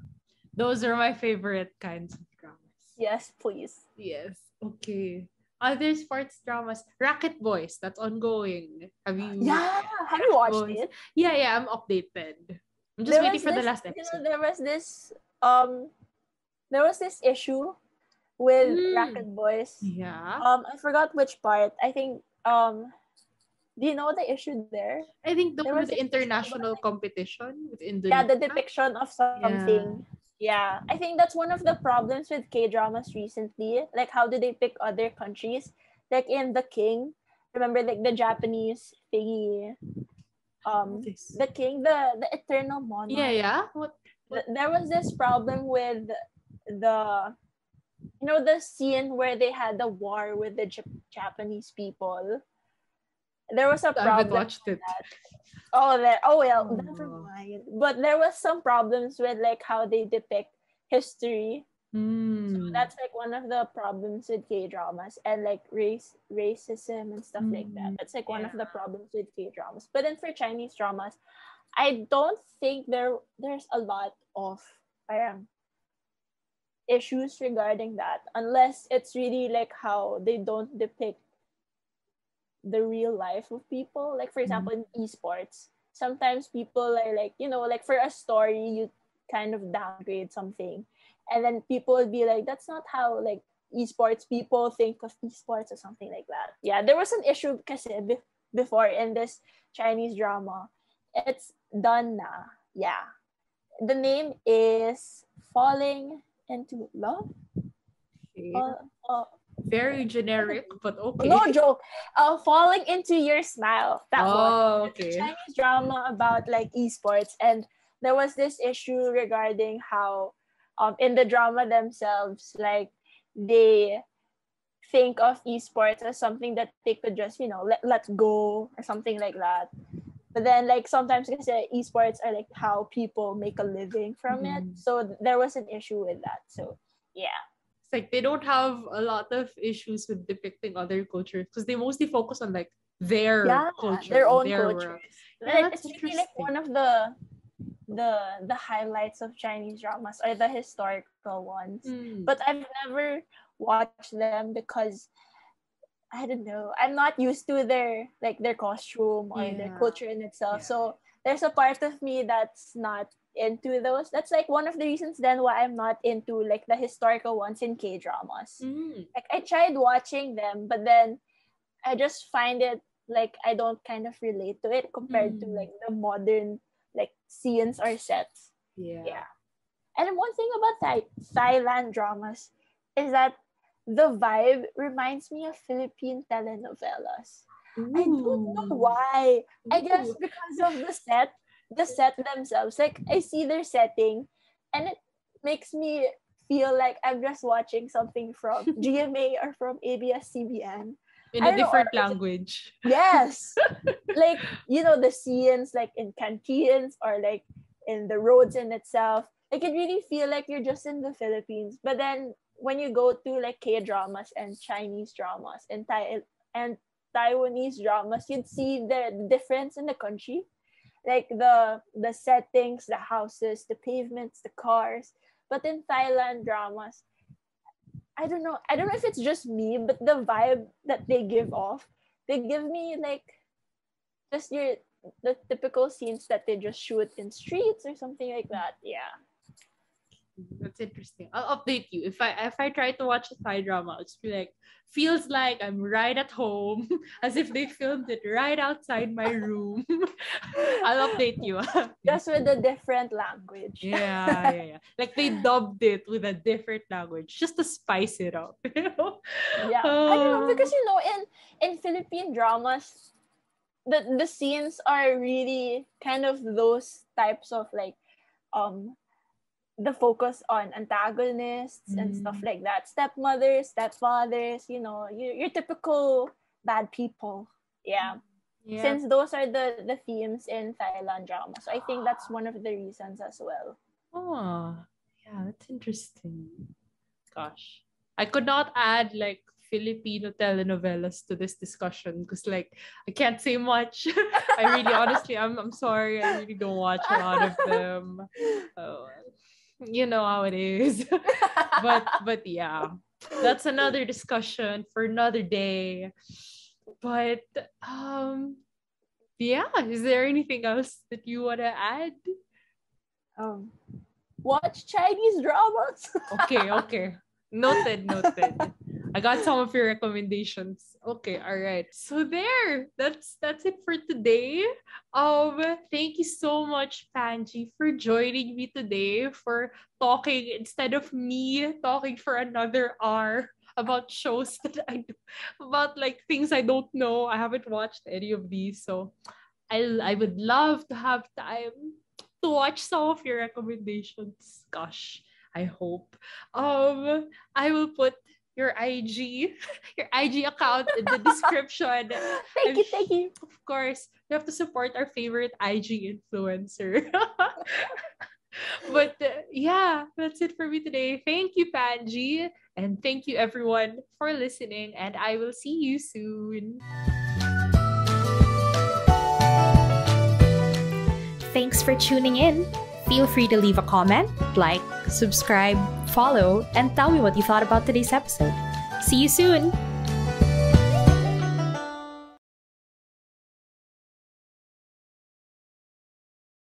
Those are my favorite kinds of dramas. Yes, please. Yes. Okay. Other sports dramas. Racket Boys. That's ongoing. Have you Yeah. Have you Racket watched Boys? it? Yeah, I'm updated. I'm just There waiting was for the this, last episode. um there was this issue with Mm. Racket Boys. Yeah. I forgot which part. I think do you know the issue there? I think the There one was with the this issue about international competition with yeah, the Indonesia. depiction of Yeah. something. Yeah. I think that's one of the problems with K dramas recently. Like how do they pick other countries? Like in The King. Remember like the Japanese thingy, What is? the king, the eternal Yeah, monarch. yeah. What? There was this problem with the the scene where they had the war with the Japanese people. There was a I haven't problem watched with it. that. Oh well, never Oh. mind. But there was some problems with like how they depict history. So Hmm. that's like one of the problems with K dramas and like racism and stuff like that. Hmm. That's like one Yeah. of the problems with K dramas. But then for Chinese dramas, I don't think there's a lot of um, issues regarding that unless it's really like how they don't depict the real life of people. Like for Hmm. example in esports, sometimes people are like, like for a story you kind of downgrade something. And then people would be like, that's not how like esports people think of esports or something like that. Yeah, there was an issue kasi before in this Chinese drama. It's done na. Yeah. The name is Falling into Love. Okay. Uh, uh, Very generic, but no okay. joke. Falling into Your Smile. That one. Oh, It's a okay. Chinese drama about like esports, and there was this issue regarding how, in the drama themselves, like they think of esports as something that they could just let go or something like that. But then like sometimes kasi esports are like how people make a living from it. Mhm. So there was an issue with that. So yeah. It's like they don't have a lot of issues with depicting other cultures because they mostly focus on like their Yeah, culture, their own their world. cultures. Yeah, It's that's really like interesting. one of the highlights of Chinese dramas are the historical ones. Mm. But I've never watched them because I don't know. I'm not used to their costume or their Yeah. culture in itself. Yeah. So there's a part of me that's not into those. That's like one of the reasons then why I'm not into like the historical ones in K dramas. Mm. Like I tried watching them, but then I just find it like I don't kind of relate to it compared to Mm. like the modern like scenes or sets. Yeah. Yeah. And one thing about Thailand dramas is that the vibe reminds me of Philippine telenovelas. I don't know Ooh. why. I guess Ooh. because of the set themselves. Like I see their setting and it makes me feel like I'm just watching something from GMA or from ABS-CBN. In I a don't know, or different is it, language. yes. Like, the scenes like in canteens or like in the roads in itself. Like it really feel like you're just in the Philippines. But then when you go to like K dramas and Chinese dramas and and Taiwanese dramas, you'd see the difference in the country. Like the settings, the houses, the pavements, the cars. But in Thailand dramas, I don't know if it's just me, but the vibe that they give off, they give me like just the typical scenes that they just shoot in streets or something like that. Yeah. That's interesting. I'll update you. If I try to watch a Thai drama, it's be like feels like I'm right at home, as if they filmed it right outside my room. I'll update you. Just with a different language. Yeah. Like they dubbed it with a different language just to spice it up. Yeah. I don't know because in Philippine dramas, the scenes are really kind of those types of like um the focus on antagonists and stuff Mm, like that. Stepmothers, stepfathers, your typical bad people. Yeah. yeah. Since those are the themes in Thailand drama. So I think that's one of the reasons as well. Oh, yeah, that's interesting. Gosh, I could not add like Filipino telenovelas to this discussion because like I can't say much. I really honestly I'm sorry. I really don't watch a lot of them. Oh, you know how it is. But yeah. That's another discussion for another day. But yeah, is there anything else that you want to add? um, Watch Chinese dramas. Okay. Noted. I got some of your recommendations. Okay, all right. So there, that's it for today. Thank you so much, Panjie, for joining me today, for talking instead of me talking for another hour about shows that I do, about like things I don't know. I haven't watched any of these, so I would love to have time to watch some of your recommendations. Gosh, I hope. I will put your IG, your IG account in the description. Thank you. Of course, you have to support our favorite IG influencer. But yeah, that's it for me today. Thank you, Panji, and thank you everyone for listening. And I will see you soon. Thanks for tuning in. Feel free to leave a comment, like, subscribe, follow, and tell me what you thought about today's episode. See you soon!